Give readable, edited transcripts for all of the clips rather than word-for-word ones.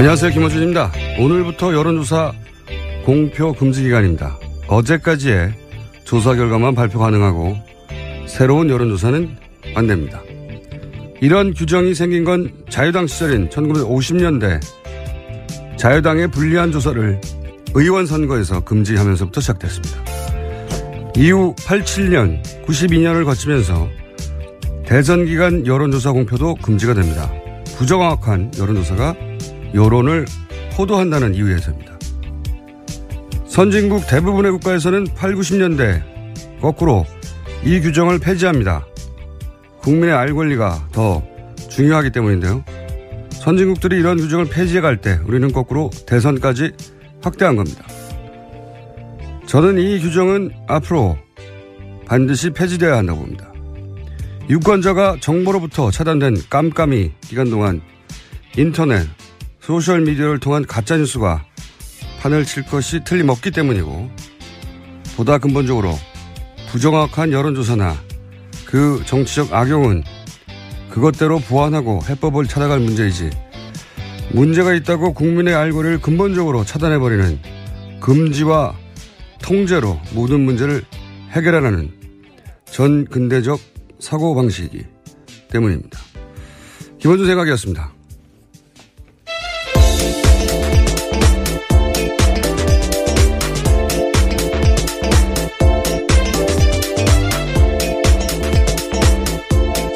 안녕하세요. 김원준입니다. 오늘부터 여론조사 공표 금지 기간입니다. 어제까지의 조사 결과만 발표 가능하고 새로운 여론조사는 안 됩니다. 이런 규정이 생긴 건 자유당 시절인 1950년대 자유당의 불리한 조사를 의원 선거에서 금지하면서부터 시작됐습니다. 이후 87년, 92년을 거치면서 대선 기간 여론조사 공표도 금지가 됩니다. 부정확한 여론조사가 여론을 호도한다는 이유에서입니다. 선진국 대부분의 국가에서는 8, 90년대 거꾸로 이 규정을 폐지합니다. 국민의 알 권리가 더 중요하기 때문인데요. 선진국들이 이런 규정을 폐지해 갈 때 우리는 거꾸로 대선까지 확대한 겁니다. 저는 이 규정은 앞으로 반드시 폐지되어야 한다고 봅니다. 유권자가 정보로부터 차단된 깜깜이 기간 동안 인터넷, 소셜미디어를 통한 가짜뉴스가 판을 칠 것이 틀림없기 때문이고, 보다 근본적으로 부정확한 여론조사나 그 정치적 악용은 그것대로 보완하고 해법을 찾아갈 문제이지, 문제가 있다고 국민의 알 권리를 근본적으로 차단해버리는 금지와 통제로 모든 문제를 해결하라는 전 근대적 사고방식이기 때문입니다. 김원준 생각이었습니다.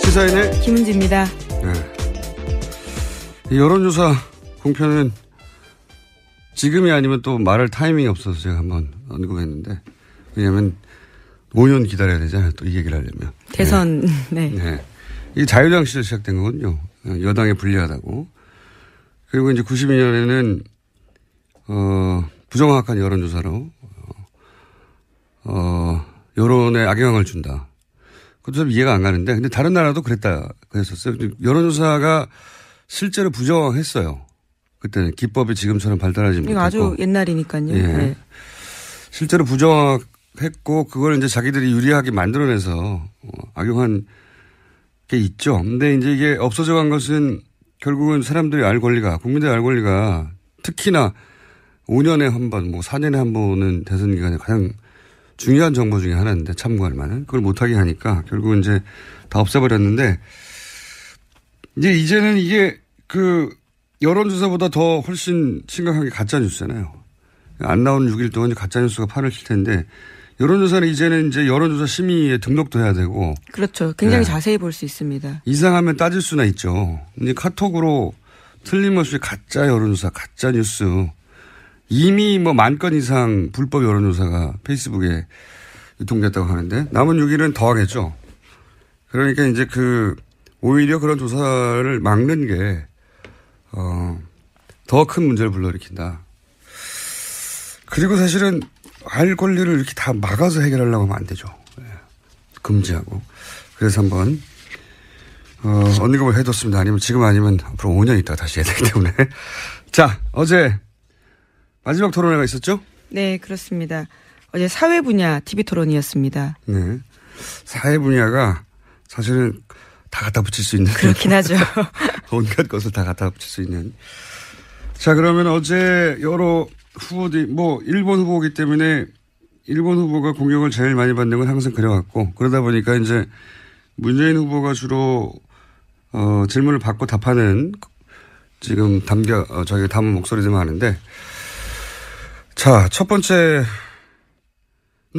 시사인의 김은지입니다. 네. 여론조사 공표는 지금이 아니면 또 말할 타이밍이 없어서 제가 한번 언급했는데, 왜냐하면 5년 기다려야 되잖아요. 또 이 얘기를 하려면. 대선, 네. 네. 이게 자유당 시절 시작된 거거든요. 여당에 불리하다고. 그리고 이제 92년에는, 부정확한 여론조사로, 여론에 악영향을 준다. 그것도 좀 이해가 안 가는데, 근데 다른 나라도 그랬었어요. 여론조사가 실제로 부정했어요. 그때는 기법이 지금처럼 발달하지 못했고. 아주 옛날이니까요. 예. 네. 실제로 부정했고, 그걸 이제 자기들이 유리하게 만들어내서 악용한 게 있죠. 근데 이제 이게 없어져 간 것은 결국은 사람들의 알 권리가, 국민들의 알 권리가 특히나 5년에 한 번, 4년에 한 번은 대선 기간에 가장 중요한 정보 중에 하나인데, 참고할 만한. 그걸 못하게 하니까 결국은 이제 다 없애버렸는데, 이제는 이게 여론조사보다 더 훨씬 심각한 게 가짜뉴스잖아요. 안 나오는 6일 동안 가짜뉴스가 판을 칠 텐데, 여론조사는 이제는 이제 여론조사 심의에 등록도 해야 되고. 그렇죠. 굉장히 네. 자세히 볼 수 있습니다. 이상하면 따질 수나 있죠. 이제 카톡으로 틀림없이 가짜 여론조사, 가짜뉴스. 이미 10,000건 이상 불법 여론조사가 페이스북에 유통됐다고 하는데, 남은 6일은 더 하겠죠. 그러니까 이제 오히려 그런 조사를 막는 게, 더 큰 문제를 불러일으킨다. 그리고 사실은 알 권리를 이렇게 다 막아서 해결하려고 하면 안 되죠. 금지하고. 그래서 한번, 언급을 해뒀습니다. 아니면 지금 아니면 앞으로 5년 있다가 다시 해야 되기 때문에. 자, 어제 마지막 토론회가 있었죠? 네, 그렇습니다. 어제 사회 분야 TV 토론이었습니다. 네. 사회 분야가 사실은 다 갖다 붙일 수 있는. 그렇긴 하죠. 온갖 것을 다 갖다 붙일 수 있는. 자, 그러면 어제 여러 후보들이, 일본 후보이기 때문에 일본 후보가 공격을 제일 많이 받는 건 항상 그래왔고, 그러다 보니까 이제 문재인 후보가 주로, 질문을 받고 답하는 지금 저희가 담은 목소리들만 하는데, 자, 첫 번째는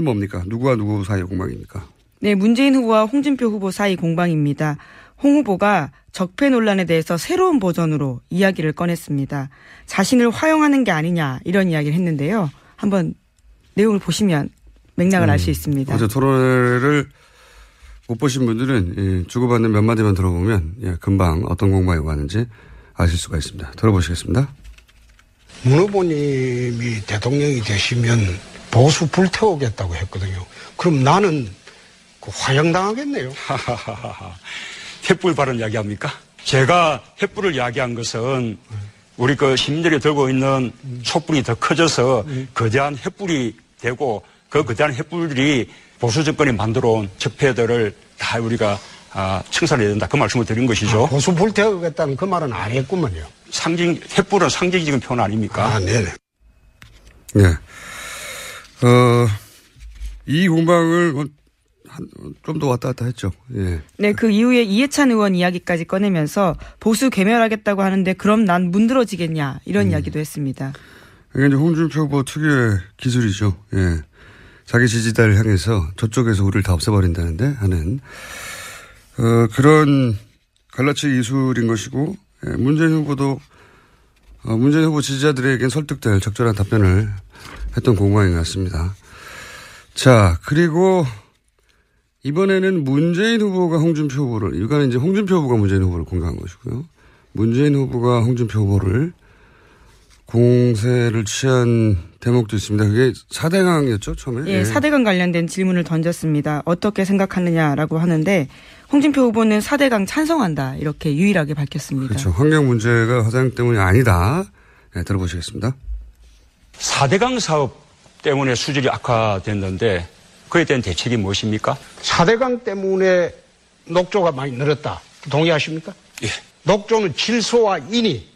뭡니까? 누구와 누구 사이 공방입니까? 네, 문재인 후보와 홍준표 후보 사이 공방입니다. 홍 후보가 적폐 논란에 대해서 새로운 버전으로 이야기를 꺼냈습니다. 자신을 화용하는 게 아니냐 이런 이야기를 했는데요. 한번 내용을 보시면 맥락을 알 수 있습니다. 어제 토론회를 못 보신 분들은 주고받는 몇 마디만 들어보면 금방 어떤 공방이 오가는지 아실 수가 있습니다. 들어보시겠습니다. 문 후보님이 대통령이 되시면 보수 불태우겠다고 했거든요. 그럼 나는 화형당하겠네요. 횃불 발언 이야기합니까? 제가 횃불을 이야기한 것은 우리 시민들이 들고 있는 촛불이 더 커져서 거대한 횃불이 되고 그 거대한 횃불이 보수 정권이 만들어온 적폐들을 다 우리가 청산해야 된다. 그 말씀을 드린 것이죠. 보수 불태우겠다는 그 말은 안 했구먼요. 횃불은 상징적인 표현 아닙니까? 아, 네네. 네. 이 공방을 좀 더 왔다 갔다 했죠. 예. 네, 그 이후에 이해찬 의원 이야기까지 꺼내면서 보수 괴멸하겠다고 하는데 그럼 난 문드러지겠냐 이런 이야기도 했습니다. 이게 이제 홍준표 후보 특유의 기술이죠. 예. 자기 지지자를 향해서 저쪽에서 우리를 다 없애버린다는데 하는 그런 갈라치기 기술인 것이고, 예. 문재인 후보도 문재인 후보 지지자들에겐 설득될 적절한 답변을 했던 공방인 것 같습니다. 자, 그리고 이번에는 문재인 후보가 홍준표 후보를, 이거는 이제 홍준표 후보가 문재인 후보를 공격한 것이고요. 문재인 후보가 홍준표 후보를 공세를 취한 대목도 있습니다. 그게 4대강이었죠, 처음에? 예, 4대강 관련된 질문을 던졌습니다. 어떻게 생각하느냐라고 하는데 홍준표 후보는 4대강 찬성한다 이렇게 유일하게 밝혔습니다. 그렇죠. 환경 문제가 화장 때문이 아니다. 네, 들어보시겠습니다. 4대강 사업 때문에 수질이 악화됐는데 그에 대한 대책이 무엇입니까? 4대강 때문에 녹조가 많이 늘었다. 동의하십니까? 예. 녹조는 질소와 인이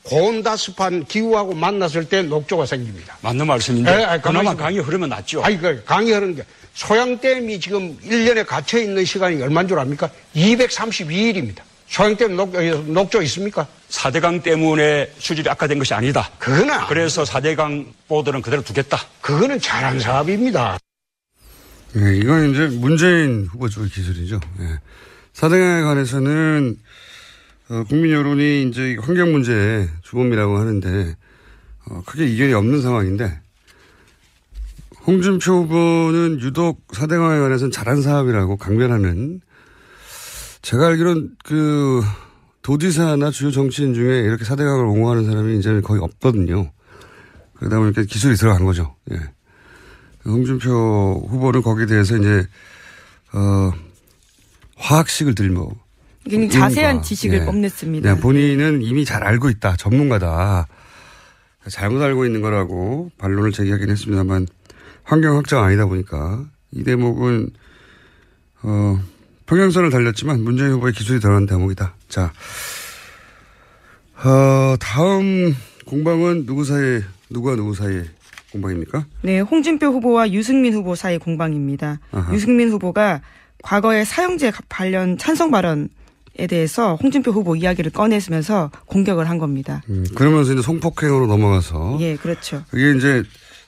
고온다습한 기후하고 만났을 때 녹조가 생깁니다. 맞는 말씀인데 가만히 그나마 있어봐. 강이 흐르면 낫죠. 아니, 강이 흐르는 게 소양댐이 지금 1년에 갇혀있는 시간이 얼마인 줄 압니까? 232일입니다. 소양댐 녹조 있습니까? 4대강 때문에 수질이 악화된 것이 아니다. 그거는 그래서 4대강 보도는 그대로 두겠다. 그거는 잘한 사업입니다. 네, 이건 이제 문재인 후보 쪽의 기술이죠. 네. 4대강에 관해서는 국민 여론이 이제 환경 문제의 주범이라고 하는데 크게 이견이 없는 상황인데 홍준표 후보는 유독 4대강에 관해서는 잘한 사업이라고 강변하는, 제가 알기로는 그 도지사나 주요 정치인 중에 이렇게 4대강을 옹호하는 사람이 이제는 거의 없거든요. 그러다 보니까 기술이 들어간 거죠. 예. 홍준표 후보는 거기에 대해서 이제 화학식을 들고 자세한 지식을 뽐냈습니다. 네, 본인은 이미 잘 알고 있다. 전문가다. 잘못 알고 있는 거라고 반론을 제기하긴 했습니다만 환경학자가 아니다 보니까 이 대목은 평행선을 달렸지만 문재인 후보의 기술이 들어간 대목이다. 자, 다음 공방은 누구와 누구 사이의 공방입니까? 네, 홍준표 후보와 유승민 후보 사이 공방입니다. 아하. 유승민 후보가 과거에 사형제 관련 찬성 발언에 대해서 홍준표 후보 이야기를 꺼내면서 공격을 한 겁니다. 그러면서 이제 성폭행으로 넘어가서. 예, 그렇죠. 그게 이제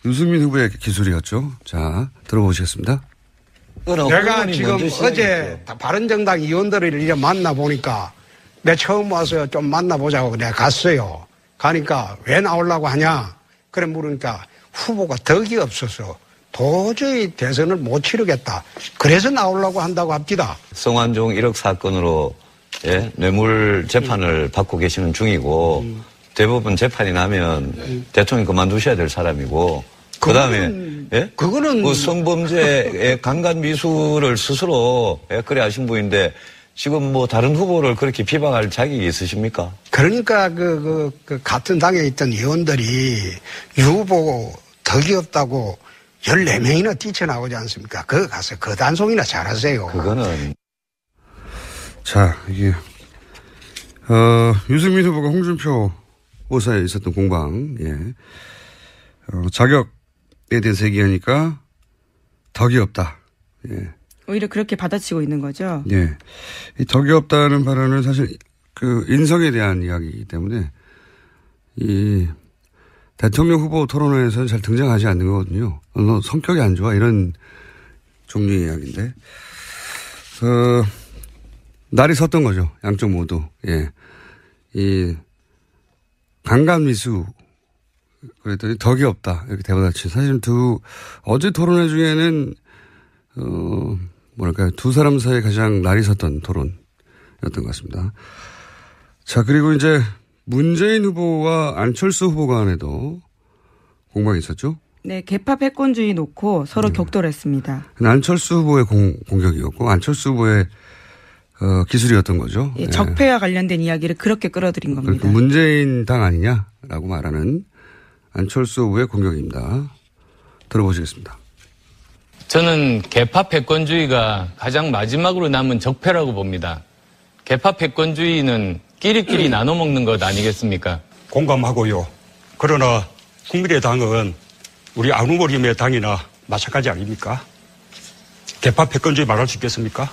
유승민 후보의 기술이었죠. 자, 들어보시겠습니다. 내가 지금 어제 바른정당 의원들을 이제 만나보니까 내가 처음 와서 좀 만나보자고 내가 갔어요. 가니까 왜 나오려고 하냐? 그래 물으니까 후보가 덕이 없어서 도저히 대선을 못 치르겠다. 그래서 나오려고 한다고 합니다. 성완종 1억 사건으로 뇌물 재판을 받고 계시는 중이고 대부분 재판이 나면 대통령 그만두셔야 될 사람이고 그다음에 그거는 그 성범죄의 강간 미수를 스스로 그래 하신 분인데 지금 뭐 다른 후보를 그렇게 비방할 자격이 있으십니까? 그러니까 그 같은 당에 있던 의원들이 유 후보 덕이 없다고 14명이나 뛰쳐나오지 않습니까? 그거 가서 그 단속이나 잘하세요. 그거는. 자, 이게, 유승민 후보가 홍준표 후보사에 있었던 공방, 예. 자격에 대해서 얘기하니까 덕이 없다. 예. 오히려 그렇게 받아치고 있는 거죠. 예. 이 덕이 없다는 발언은 사실 그 인성에 대한 이야기이기 때문에 이 대통령 후보 토론회에서는 잘 등장하지 않는 거거든요. 너 성격이 안 좋아 이런 종류의 이야기인데 날이 섰던 거죠. 양쪽 모두. 예. 이 강간 미수 그랬더니 덕이 없다 이렇게 대받아치. 사실 어제 토론회 중에는 뭐랄까요, 두 사람 사이에 가장 날이 섰던 토론이었던 것 같습니다. 자, 그리고 이제 문재인 후보와 안철수 후보 간에도 공방이 있었죠? 네, 개파 패권주의 놓고 서로 격돌했습니다. 안철수 후보의 공격이었고 안철수 후보의 기술이었던 거죠. 예, 적폐와 관련된 이야기를 그렇게 끌어들인 겁니다. 그러니까 문재인 당 아니냐라고 말하는 안철수 후보의 공격입니다. 들어보시겠습니다. 저는 개파 패권주의가 가장 마지막으로 남은 적폐라고 봅니다. 개파 패권주의는 끼리끼리 나눠 먹는 것 아니겠습니까? 공감하고요. 그러나 국민의당은 우리 안 후보님의 당이나 마찬가지 아닙니까? 개파 패권주의 말할 수 있겠습니까?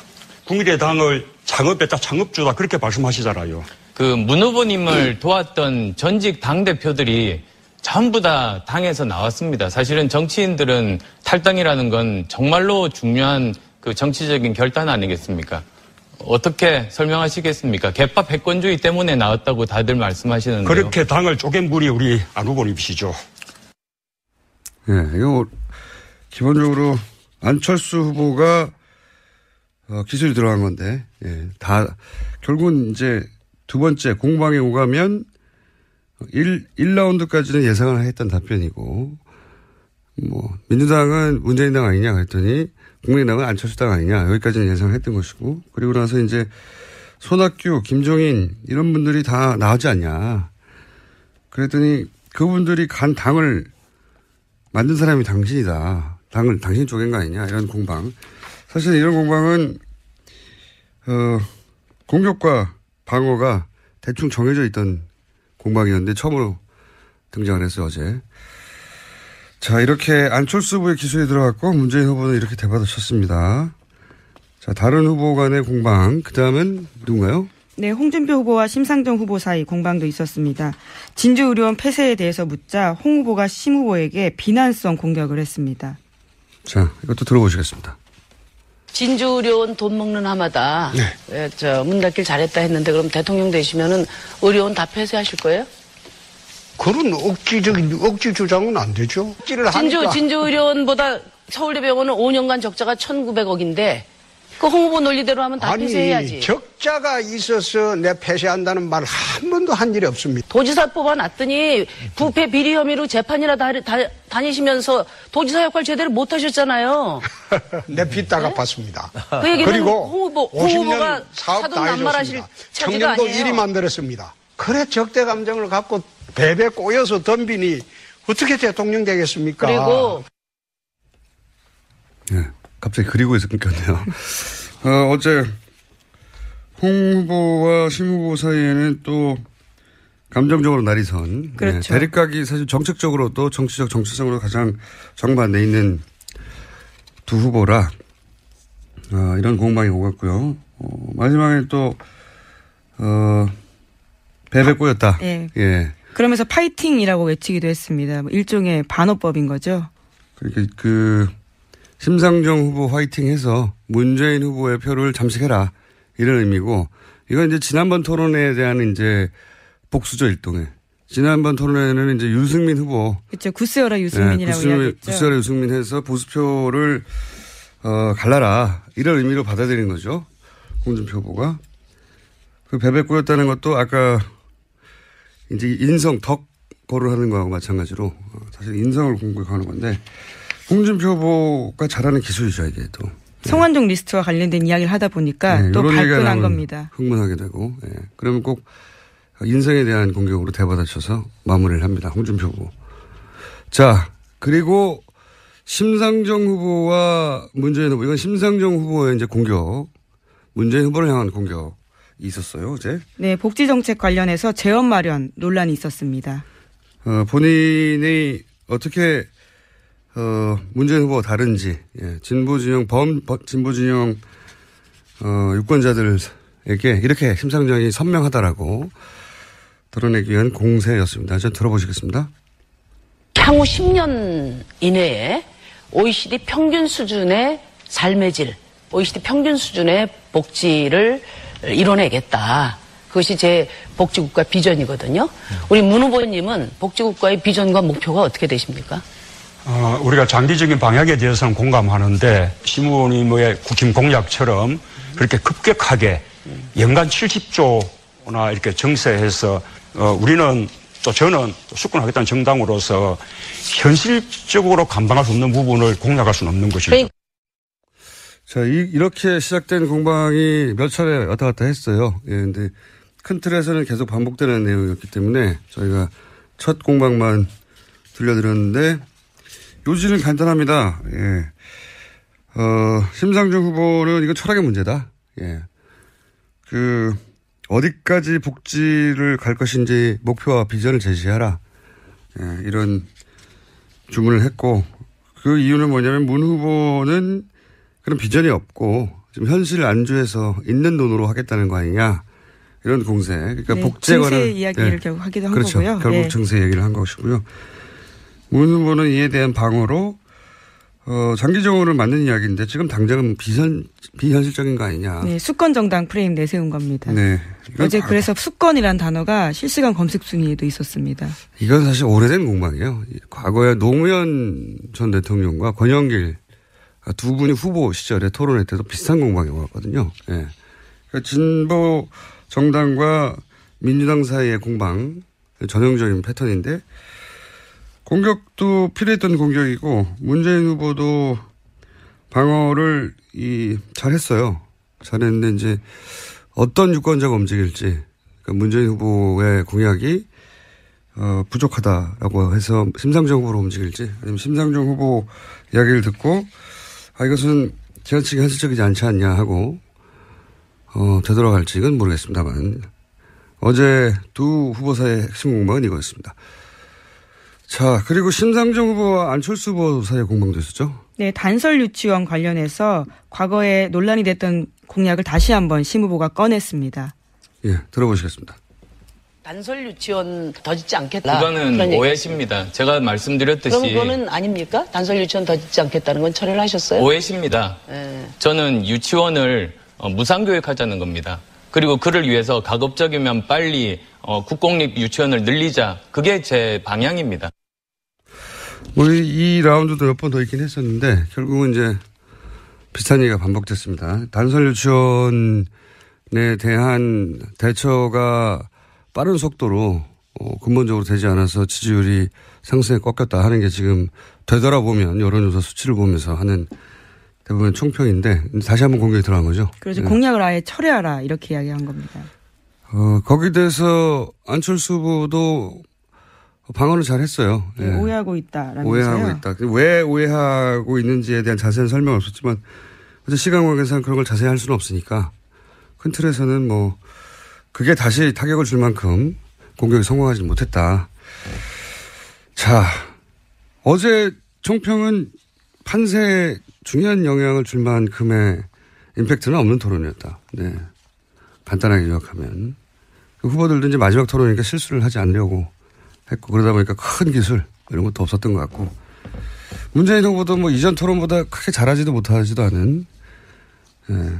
국민의당을 창업했다, 창업주다 그렇게 말씀하시잖아요. 그 문 후보님을 도왔던 전직 당대표들이 전부 다 당에서 나왔습니다. 사실은 정치인들은 탈당이라는 건 정말로 중요한 그 정치적인 결단 아니겠습니까? 어떻게 설명하시겠습니까? 개파 패권주의 때문에 나왔다고 다들 말씀하시는데요. 그렇게 당을 쪼갠 분이 우리 안 후보님이시죠. 예, 이거 기본적으로 안철수 후보가 기술이 들어간 건데, 예, 다 결국은 이제 두 번째 공방에 오가면 1라운드까지는 예상을 했던 답변이고, 뭐 민주당은 문재인 당 아니냐 그랬더니 국민의당은 안철수 당 아니냐 여기까지는 예상을 했던 것이고, 그리고 나서 이제 손학규, 김종인 이런 분들이 다 나오지 않냐 그랬더니 그분들이 간 당을 만든 사람이 당신이다. 당을 당신 쪼갠 거 아니냐 이런 공방. 사실 이런 공방은 공격과 방어가 대충 정해져 있던 공방이었는데 처음으로 등장을 했어요, 어제. 자, 이렇게 안철수 후보의 기소에 들어갔고 문재인 후보는 이렇게 대받아 쳤습니다. 자, 다른 후보 간의 공방. 그 다음은 누군가요? 네, 홍준표 후보와 심상정 후보 사이 공방도 있었습니다. 진주의료원 폐쇄에 대해서 묻자 홍 후보가 심 후보에게 비난성 공격을 했습니다. 자, 이것도 들어보시겠습니다. 진주의료원 돈 먹는 하마다 문 닫길 잘했다 했는데 그럼 대통령 되시면은 의료원 다 폐쇄하실 거예요? 그런 억지 주장은 안 되죠. 진주의료원보다 서울대병원은 5년간 적자가 1,900억인데 그 홍 후보 논리대로 하면 다 폐쇄해야지. 적자가 있어서 내 폐쇄한다는 말 한 번도 한 일이 없습니다. 도지사 뽑아놨더니 부패 비리 혐의로 재판이나 다니시면서 도지사 역할 제대로 못 하셨잖아요. 내 빚 다 갚았습니다. 그 얘기는 그리고 홍 후보가 사업 사돈 다 남발하실 해줬습니다. 처지가 청년도 아니에요. 일이 만들었습니다. 그래 적대 감정을 갖고 배배 꼬여서 덤비니 어떻게 대통령 되겠습니까? 그리고 네, 갑자기 그리고에서 끊겼네요. 어제 홍 후보와 심 후보 사이에는 또 감정적으로 날이 선. 그렇죠. 네, 대립각이 사실 정책적으로 또 정치성으로 가장 정반대에 있는 두 후보라 이런 공방이 오갔고요. 마지막에 또 배배 꼬였다. 네. 예. 그러면서 파이팅이라고 외치기도 했습니다. 일종의 반어법인 거죠. 그러니까 심상정 후보 화이팅해서 문재인 후보의 표를 잠식해라 이런 의미고, 이건 이제 지난번 토론회에 대한 이제 복수죠, 일종의. 지난번 토론회는 이제 유승민 후보. 그렇죠. 구스여라 유승민이라고 이야기했죠. 구스여라 유승민 해서 보수표를 갈라라 이런 의미로 받아들인 거죠, 홍준표 후보가. 그 배배 꼬였다는 것도 아까 이제 인성 덕거를 하는 거하고 마찬가지로 사실 인성을 공격하는 건데, 홍준표 후보가 잘하는 기술이죠, 이게 또. 성완종 리스트와 관련된 이야기를 하다 보니까 네, 또 이런 얘기가 발끈한 나오면 겁니다. 흥분하게 되고, 예. 그러면 꼭 인성에 대한 공격으로 대받아쳐서 마무리를 합니다, 홍준표 후보. 자, 그리고 심상정 후보와 문재인 후보, 이건 심상정 후보의 이제 공격, 문재인 후보를 향한 공격이 있었어요, 어제. 네, 복지정책 관련해서 재원 마련 논란이 있었습니다. 본인이 어떻게 문재인 후보가 다른지, 예, 진보진영 유권자들에게 이렇게 심상정이 선명하다라고 드러내기 위한 공세였습니다. 좀 들어보시겠습니다. 향후 10년 이내에 OECD 평균 수준의 삶의 질, OECD 평균 수준의 복지를 이뤄내겠다. 그것이 제 복지국가 비전이거든요. 우리 문 후보님은 복지국가의 비전과 목표가 어떻게 되십니까? 우리가 장기적인 방향에 대해서는 공감하는데, 심 후보님의 국힘 공약처럼 그렇게 급격하게 연간 70조나 이렇게 정세해서 우리는 또 저는 숙권하겠다는 정당으로서 현실적으로 감당할 수 없는 부분을 공략할 수는 없는 것이죠. 자, 이렇게 시작된 공방이 몇 차례 왔다 갔다 했어요. 예, 근데 큰 틀에서는 계속 반복되는 내용이었기 때문에 저희가 첫 공방만 들려드렸는데, 요지는 간단합니다. 예. 심상정 후보는 이건 철학의 문제다. 예. 어디까지 복지를 갈 것인지 목표와 비전을 제시하라. 예, 이런 주문을 했고 그 이유는 뭐냐면 문 후보는 그런 비전이 없고 지금 현실을 안주해서 있는 돈으로 하겠다는 거 아니냐. 이런 공세. 그러니까 네, 복제 관련. 증세 이야기를 결국 하기도 한 그렇죠. 거고요. 결국 네. 증세 얘기를 한 것이고요. 문 후보는 이에 대한 방어로 장기적으로는 맞는 이야기인데 지금 당장은 비현실적인 거 아니냐. 네, 수권 정당 프레임 내세운 겁니다. 네. 어제 그래서 수권이라는 단어가 실시간 검색 순위에도 있었습니다. 이건 사실 오래된 공방이에요. 과거에 노무현 전 대통령과 권영길 두 분이 후보 시절에 토론회 때도 비슷한 공방이 왔거든요. 예. 그러니까 진보 정당과 민주당 사이의 공방 전형적인 패턴인데 공격도 필요했던 공격이고 문재인 후보도 방어를 잘했어요. 잘했는데 이제 어떤 유권자가 움직일지 그러니까 문재인 후보의 공약이 부족하다라고 해서 심상정 후보로 움직일지 아니면 심상정 후보 이야기를 듣고 이것은 지나치게 현실적이지 않지 않냐 하고 되돌아갈지 이건 모르겠습니다만 어제 두 후보 사이의 핵심 공방은 이거였습니다. 자, 그리고 심상정 후보와 안철수 후보 사이의 공방도 있었죠? 네, 단설 유치원 관련해서 과거에 논란이 됐던 공약을 다시 한번 심 후보가 꺼냈습니다. 예, 들어보시겠습니다. 단설 유치원 더 짓지 않겠다. 그거는 오해십니다. 제가 말씀드렸듯이. 그럼 그거는 아닙니까? 단설 유치원 더 짓지 않겠다는 건 철회를 하셨어요? 오해십니다. 네. 저는 유치원을 무상교육하자는 겁니다. 그리고 그를 위해서 가급적이면 빨리 국공립 유치원을 늘리자. 그게 제 방향입니다. 이 라운드도 몇 번 더 있긴 했었는데 결국은 이제 비슷한 얘기가 반복됐습니다. 단설 유치원에 대한 대처가 빠른 속도로 근본적으로 되지 않아서 지지율이 상승에 꺾였다 하는 게 지금 되돌아보면 여론조사 수치를 보면서 하는 대부분 총평인데 다시 한번 공격이 들어간 거죠. 그래서 공약을 아예 철회하라 이렇게 이야기한 겁니다. 거기에 대해서 안철수 후보도 방어를 잘 했어요. 네, 예. 오해하고 있다라면서요. 오해하고 있다. 왜 오해하고 있는지에 대한 자세한 설명은 없었지만 어제 시간 관계상 그런 걸 자세히 할 수는 없으니까 큰 틀에서는 뭐 그게 다시 타격을 줄 만큼 공격이 성공하지 못했다. 자, 어제 총평은 판세에 중요한 영향을 줄 만큼의 임팩트는 없는 토론이었다. 네. 간단하게 요약하면. 후보들도 이제 마지막 토론이니까 실수를 하지 않으려고 했고, 그러다 보니까 큰 기술, 이런 것도 없었던 것 같고. 문재인 후보도 뭐 이전 토론보다 크게 잘하지도 못하지도 않은, 예.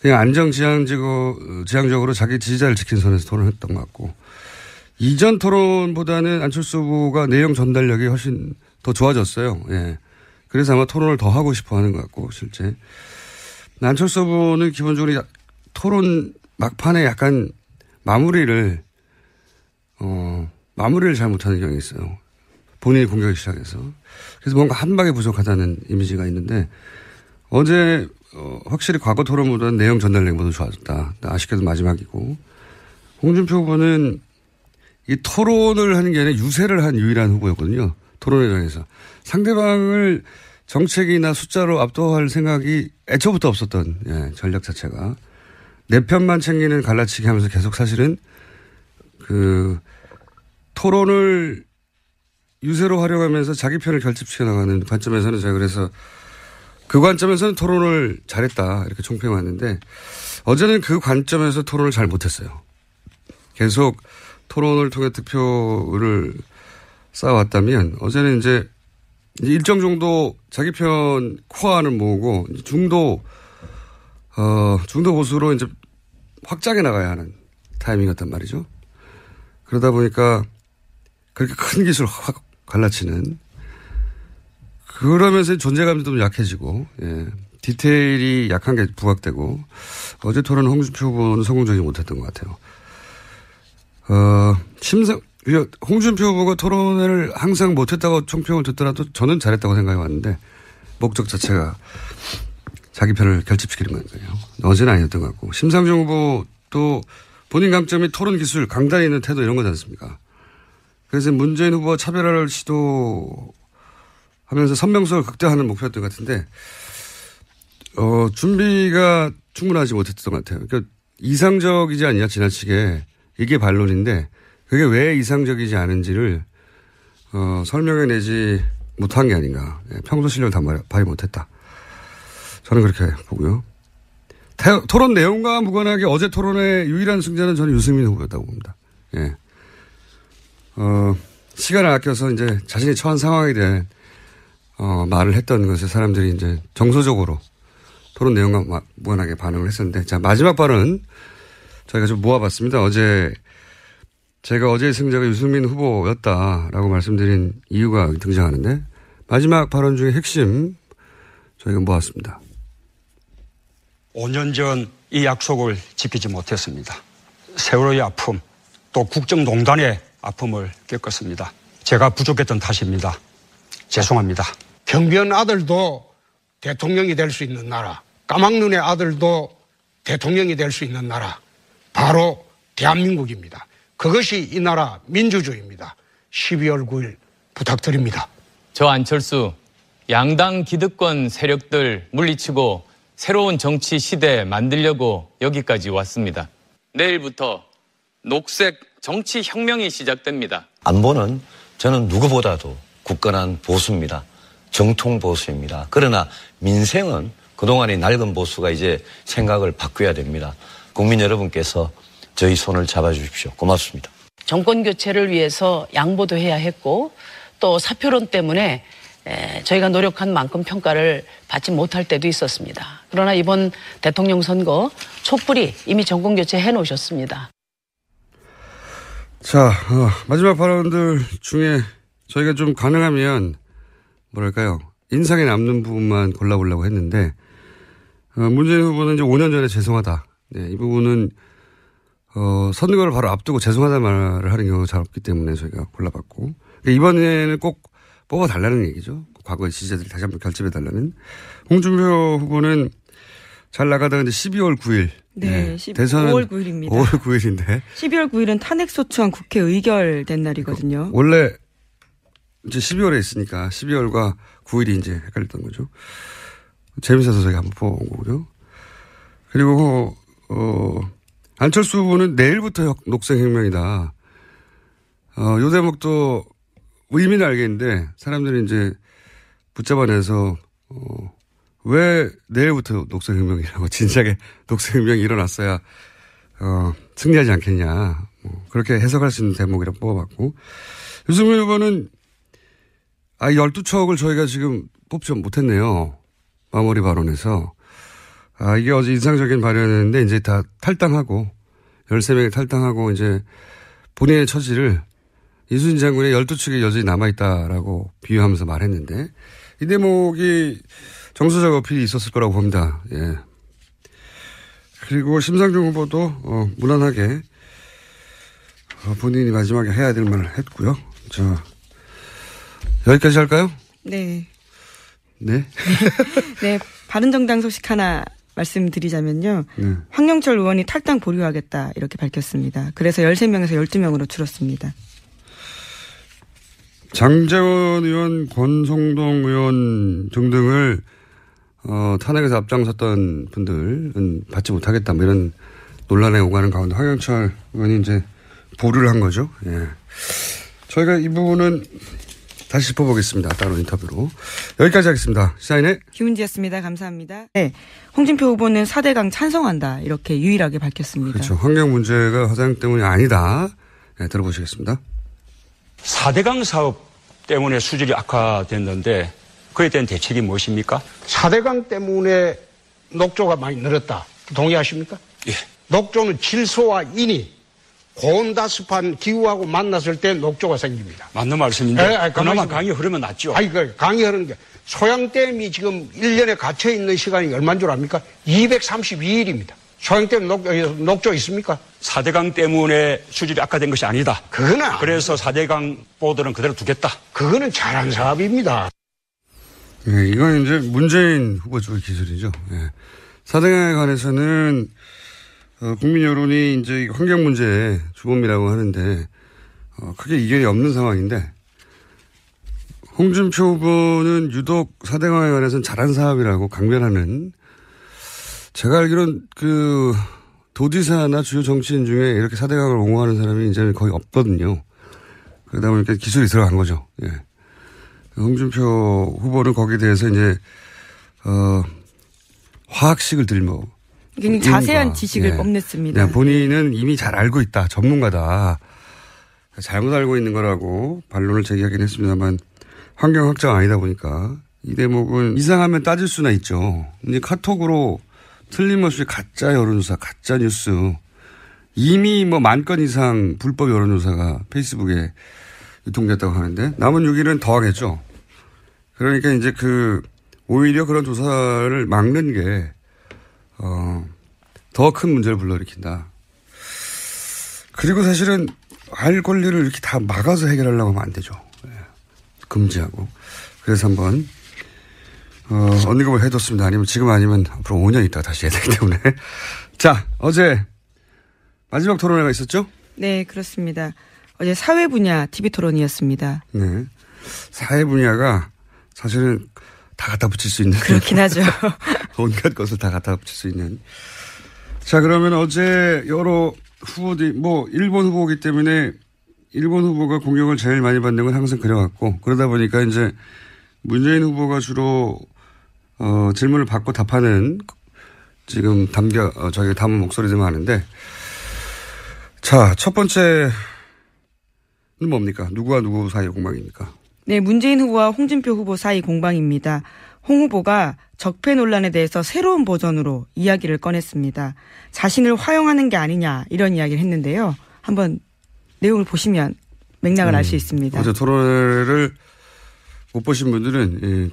그냥 안정지향적으로 자기 지지자를 지킨 선에서 토론했던 것 같고. 이전 토론보다는 안철수 후보가 내용 전달력이 훨씬 더 좋아졌어요. 예. 그래서 아마 토론을 더 하고 싶어 하는 것 같고, 실제. 안철수 후보는 기본적으로 토론 막판에 약간 마무리를 잘 못하는 경향이 있어요. 본인이 공격을 시작해서. 그래서 뭔가 한 방에 부족하다는 이미지가 있는데, 어제, 확실히 과거 토론보다는 내용 전달력이 모두 좋아졌다. 아쉽게도 마지막이고. 홍준표 후보는 이 토론을 하는 게 아니라 유세를 한 유일한 후보였거든요. 토론회장에서. 상대방을 정책이나 숫자로 압도할 생각이 애초부터 없었던, 예, 전략 자체가. 내 편만 챙기는 갈라치기 하면서 계속 사실은 토론을 유세로 활용하면서 자기 편을 결집시켜 나가는 관점에서는 제가 그래서 그 관점에서는 토론을 잘했다 이렇게 총평해 왔는데 어제는 그 관점에서 토론을 잘 못했어요. 계속 토론을 통해 득표를 쌓아왔다면 어제는 이제 일정 정도 자기 편 코어는 모으고 중도 보수로 이제 확장해 나가야 하는 타이밍이었단 말이죠. 그러다 보니까 그렇게 큰 기술을 확 갈라치는 그러면서 존재감도 좀 약해지고, 예. 디테일이 약한 게 부각되고, 어제 토론 홍준표 후보는 성공적이지 못했던 것 같아요. 홍준표 후보가 토론을 항상 못했다고 총평을 듣더라도 저는 잘했다고 생각해 왔는데, 목적 자체가 자기 편을 결집시키는 거예요. 어제는 아니었던 것 같고, 심상정 후보도 본인 강점이 토론 기술, 강단에 있는 태도 이런 거지 않습니까? 그래서 문재인 후보와 차별화를 시도하면서 선명성을 극대화하는 목표였던 것 같은데, 준비가 충분하지 못했던 것 같아요. 그러니까 이상적이지 않냐, 지나치게. 이게 반론인데, 그게 왜 이상적이지 않은지를, 설명해내지 못한 게 아닌가. 예, 평소 실력을 다 발휘 못했다. 저는 그렇게 보고요. 토론 내용과 무관하게 어제 토론의 유일한 승자는 저는 유승민 후보였다고 봅니다. 예. 시간을 아껴서 이제 자신이 처한 상황에 대한, 말을 했던 것에 사람들이 이제 정서적으로 토론 내용과 무관하게 반응을 했었는데, 자, 마지막 발언은 저희가 좀 모아봤습니다. 제가 어제의 승자가 유승민 후보였다라고 말씀드린 이유가 등장하는데, 마지막 발언 중에 핵심 저희가 모았습니다. 5년 전 이 약속을 지키지 못했습니다. 세월호의 아픔, 또 국정농단의 아픔을 겪었습니다. 제가 부족했던 탓입니다. 죄송합니다. 경비원 아들도 대통령이 될 수 있는 나라, 까막눈의 아들도 대통령이 될 수 있는 나라, 바로 대한민국입니다. 그것이 이 나라 민주주의입니다. 12월 9일 부탁드립니다. 저 안철수, 양당 기득권 세력들 물리치고 새로운 정치 시대 만들려고 여기까지 왔습니다. 내일부터 녹색 정치 혁명이 시작됩니다. 안보는 저는 누구보다도 굳건한 보수입니다. 정통 보수입니다. 그러나 민생은 그동안의 낡은 보수가 이제 생각을 바꿔야 됩니다. 국민 여러분께서 저희 손을 잡아주십시오. 고맙습니다. 정권 교체를 위해서 양보도 해야 했고 또 사표론 때문에 저희가 노력한 만큼 평가를 받지 못할 때도 있었습니다. 그러나 이번 대통령 선거 촛불이 이미 정권 교체해 놓으셨습니다. 자, 마지막 발언들 중에 저희가 좀 가능하면 뭐랄까요, 인상에 남는 부분만 골라보려고 했는데, 문재인 후보는 이제 5년 전에 죄송하다. 네, 이 부분은 선거를 바로 앞두고 죄송하다는 말을 하는 경우가 잘 없기 때문에 저희가 골라봤고, 이번에는 꼭 뽑아달라는 얘기죠. 과거의 지지자들이 다시 한번 결집해달라는. 홍준표 후보는 잘 나가다가 이제 12월 9일. 네, 대선은 5월 9일입니다. 5월 9일인데. 12월 9일은 탄핵소추안 국회 의결된 날이거든요. 원래 이제 12월에 있으니까 12월과 9일이 이제 헷갈렸던 거죠. 재밌어서 저희가 한번 뽑아본 거고요. 그리고, 안철수 후보는 내일부터 녹색혁명이다. 요 대목도 의미는 알겠는데 사람들이 이제 붙잡아내서 왜 내일부터 녹색혁명이라고 진작에 녹색혁명이 일어났어야 승리하지 않겠냐. 그렇게 해석할 수 있는 대목이라고 뽑아봤고, 유승민 후보는 12척을 저희가 지금 뽑지 못했네요. 마무리 발언에서. 이게 어제 인상적인 발언이었는데 이제 다 탈당하고 13명이 탈당하고 이제 본인의 처지를 이순신 장군의 12척이 여전히 남아있다라고 비유하면서 말했는데, 이 대목이 정서적 어필이 있었을 거라고 봅니다. 예. 그리고 심상정 후보도 무난하게 본인이 마지막에 해야 될 말을 했고요. 자, 여기까지 할까요? 네. 네. 네. 바른정당 소식 하나 말씀드리자면요. 네. 황영철 의원이 탈당 보류하겠다 이렇게 밝혔습니다. 그래서 13명에서 12명으로 줄었습니다. 장제원 의원, 권성동 의원 등등을 탄핵에서 앞장섰던 분들은 받지 못하겠다, 뭐 이런 논란에 오가는 가운데 황영철 의원이 이제 보류를 한 거죠. 예. 저희가 이 부분은 다시 짚어보겠습니다. 따로 인터뷰로. 여기까지 하겠습니다. 시사인의 김은지였습니다. 감사합니다. 네, 홍준표 후보는 4대강 찬성한다 이렇게 유일하게 밝혔습니다. 그렇죠. 환경 문제가 화장 때문이 아니다. 네, 들어보시겠습니다. 4대강 사업 때문에 수질이 악화됐는데 그에 대한 대책이 무엇입니까? 4대강 때문에 녹조가 많이 늘었다. 동의하십니까? 예. 녹조는 질소와 인이 고온다습한 기후하고 만났을 때 녹조가 생깁니다. 맞는 말씀인데 그나마 강이 흐르면 낫죠. 강이 흐르는 게 소양댐이 지금 1년에 갇혀있는 시간이 얼마인 줄 압니까? 232일입니다. 소양댐 녹조 있습니까? 4대강 때문에 수질이 악화된 것이 아니다. 그거는 그래서 4대강 보도는 그대로 두겠다. 그거는 잘한 사업입니다. 네, 이건 이제 문재인 후보 쪽의 기술이죠. 네. 4대강에 관해서는 국민 여론이 이제 환경 문제의 주범이라고 하는데 크게 이견이 없는 상황인데, 홍준표 후보는 유독 4대강에 관해서는 잘한 사업이라고 강변하는, 제가 알기로는 도지사나 주요 정치인 중에 이렇게 4대강을 옹호하는 사람이 이제는 거의 없거든요. 그러다 보니까 기술이 들어간 거죠. 예. 홍준표 후보는 거기에 대해서 이제, 화학식을 들며. 굉장히 자세한 지식을 뽐냈습니다. 네, 본인은 이미 잘 알고 있다. 전문가다. 잘못 알고 있는 거라고 반론을 제기하긴 했습니다만 환경학자가 아니다 보니까 이 대목은 이상하면 따질 수나 있죠. 이제 카톡으로 틀림없이 가짜 여론조사, 가짜 뉴스 이미 뭐 10,000건 이상 불법 여론조사가 페이스북에 유통됐다고 하는데 남은 6일은 더 하겠죠. 그러니까 이제 오히려 그런 조사를 막는 게 더 큰 문제를 불러일으킨다. 그리고 사실은 알 권리를 이렇게 다 막아서 해결하려고 하면 안 되죠. 금지하고. 그래서 한번 언급을 해뒀습니다. 아니면 지금 아니면 앞으로 5년 있다가 다시 해야 되기 때문에. 자, 어제 마지막 토론회가 있었죠? 네, 그렇습니다. 어제 사회 분야 TV 토론이었습니다. 네. 사회 분야가 사실은 다 갖다 붙일 수 있는. 그렇긴 하죠. 온갖 것을 다 갖다 붙일 수 있는. 자, 그러면 어제 여러 후보들이, 일본 후보이기 때문에 일본 후보가 공격을 제일 많이 받는 건 항상 그래왔고, 그러다 보니까 이제 문재인 후보가 주로, 질문을 받고 답하는 지금 저희 담은 목소리들만 하는데, 자, 첫 번째는 뭡니까? 누구와 누구 사이 공방입니까? 네, 문재인 후보와 홍준표 후보 사이 공방입니다. 홍 후보가 적폐 논란에 대해서 새로운 버전으로 이야기를 꺼냈습니다. 자신을 화용하는 게 아니냐 이런 이야기를 했는데요. 한번 내용을 보시면 맥락을 알 수 있습니다. 어제 토론회를 못 보신 분들은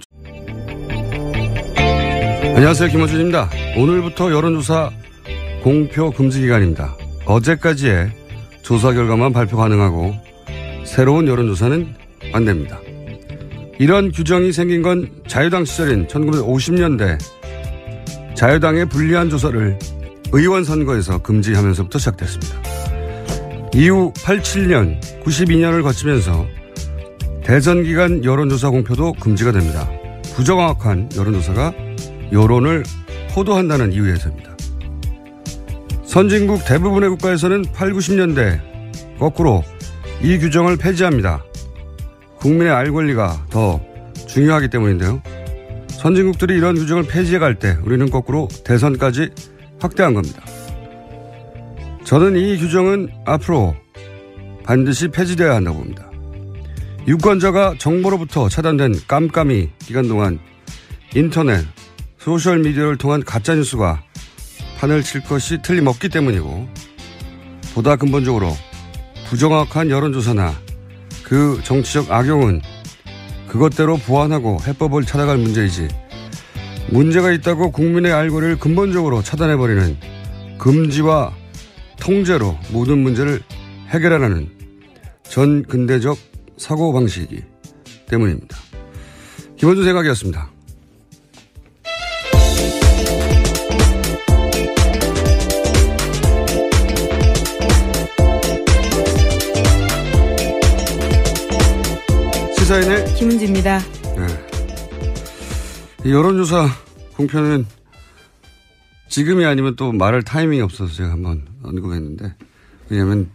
안녕하세요. 김어준입니다. 오늘부터 여론조사 공표 금지 기간입니다. 어제까지의 조사 결과만 발표 가능하고 새로운 여론조사는 안 됩니다. 이런 규정이 생긴 건 자유당 시절인 1950년대 자유당의 불리한 조사를 의원 선거에서 금지하면서부터 시작됐습니다. 이후 87년, 92년을 거치면서 대선 기간 여론조사 공표도 금지가 됩니다. 부정확한 여론조사가 여론을 호도한다는 이유에서입니다. 선진국 대부분의 국가에서는 8, 90년대 거꾸로 이 규정을 폐지합니다. 국민의 알 권리가 더 중요하기 때문인데요. 선진국들이 이런 규정을 폐지해 갈 때 우리는 거꾸로 대선까지 확대한 겁니다. 저는 이 규정은 앞으로 반드시 폐지되어야 한다고 봅니다. 유권자가 정보로부터 차단된 깜깜이 기간 동안 인터넷, 소셜미디어를 통한 가짜뉴스가 판을 칠 것이 틀림없기 때문이고 보다 근본적으로 부정확한 여론조사나 그 정치적 악용은 그것대로 보완하고 해법을 찾아갈 문제이지 문제가 있다고 국민의 알 권리를 근본적으로 차단해버리는 금지와 통제로 모든 문제를 해결하라는 전 근대적 사고방식이기 때문입니다. 김원준 생각이었습니다. 시사인의 김은지입니다. 이 여론조사 공표는 지금이 아니면 또 말할 타이밍이 없어서 제가 한번 언급했는데 왜냐하면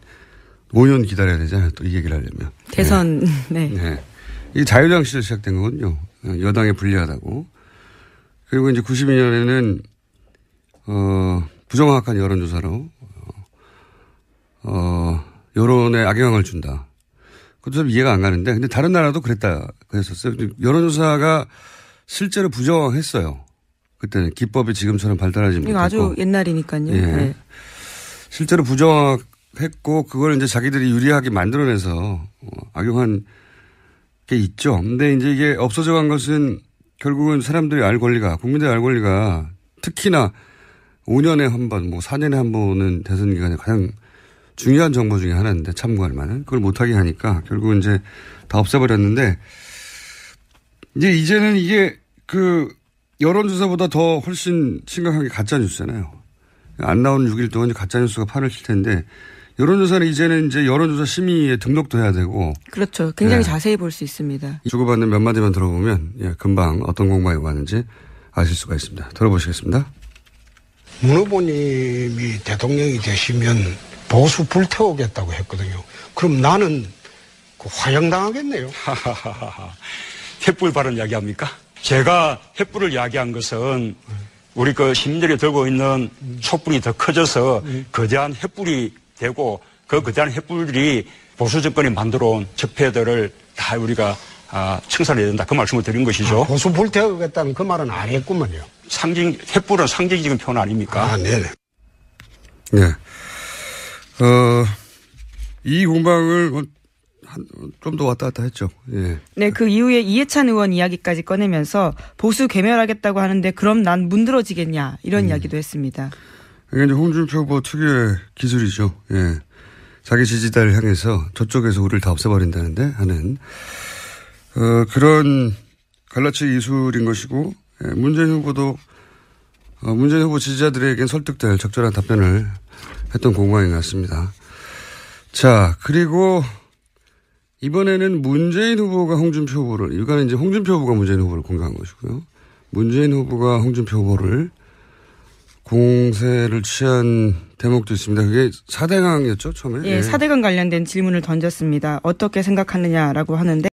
5년 기다려야 되잖아요. 또 이 얘기를 하려면. 대선. 네. 이게 자유당 시절 시작된 거거든요. 여당에 불리하다고. 그리고 이제 92년에는 부정확한 여론조사로 여론에 악영향을 준다. 그것도 좀 이해가 안 가는데, 근데 다른 나라도 그랬었어요. 여론조사가 실제로 부정했어요. 그때는 기법이 지금처럼 발달하지 못했고. 이거 아주 옛날이니까요. 예. 네. 실제로 부정했고, 그걸 이제 자기들이 유리하게 만들어내서 악용한 게 있죠. 근데 이제 이게 없어져 간 것은 결국은 사람들이 알 권리가, 국민들의 알 권리가 특히나 5년에 한 번, 4년에 한 번은 대선 기간에 가장 중요한 정보 중에 하나인데 참고할 만한 그걸 못하게 하니까 결국은 이제 다 없애버렸는데 이제는 이게 여론조사보다 더 훨씬 심각한 게 가짜뉴스잖아요. 안 나오는 6일 동안 가짜뉴스가 판을 칠 텐데 여론조사는 이제는 이제 여론조사 심의에 등록도 해야 되고. 그렇죠. 굉장히 자세히 볼 수 있습니다. 주고받는 몇 마디만 들어보면 금방 어떤 공방이 오가는지 아실 수가 있습니다. 들어보시겠습니다. 문 후보님이 대통령이 되시면 보수 불태우겠다고 했거든요. 그럼 나는 화형당하겠네요. 횃불 발언 이야기합니까? 제가 횃불을 이야기한 것은 우리 그 시민들이 들고 있는 촛불이 더 커져서 거대한 횃불이 되고 그 거대한 횃불이 보수 정권이 만들어 온 적폐들을 다 우리가 청산해야 된다. 그 말씀을 드린 것이죠. 보수 불태우겠다는 그 말은 안 했구만요. 횃불은 상징적인 표현 아닙니까? 네네. 네. 이 공방을 좀 더 왔다 갔다 했죠. 예. 네, 그 이후에 이해찬 의원 이야기까지 꺼내면서 보수 괴멸하겠다고 하는데 그럼 난 문드러지겠냐 이런 이야기도 했습니다. 이게 이제 홍준표 후보 특유의 기술이죠. 예. 자기 지지자를 향해서 저쪽에서 우리를 다 없애버린다는데 하는 그런 갈라치기 기술인 것이고, 예. 문재인 후보도 문재인 후보 지지자들에겐 설득될 적절한 답변을 했던 공방인 것 같습니다. 자, 그리고 이번에는 문재인 후보가 홍준표 후보를, 이거는 이제 홍준표 후보가 문재인 후보를 공격한 것이고요. 문재인 후보가 홍준표 후보를 공세를 취한 대목도 있습니다. 그게 4대강이었죠, 처음에? 예, 4대강 관련된 질문을 던졌습니다. 어떻게 생각하느냐라고 하는데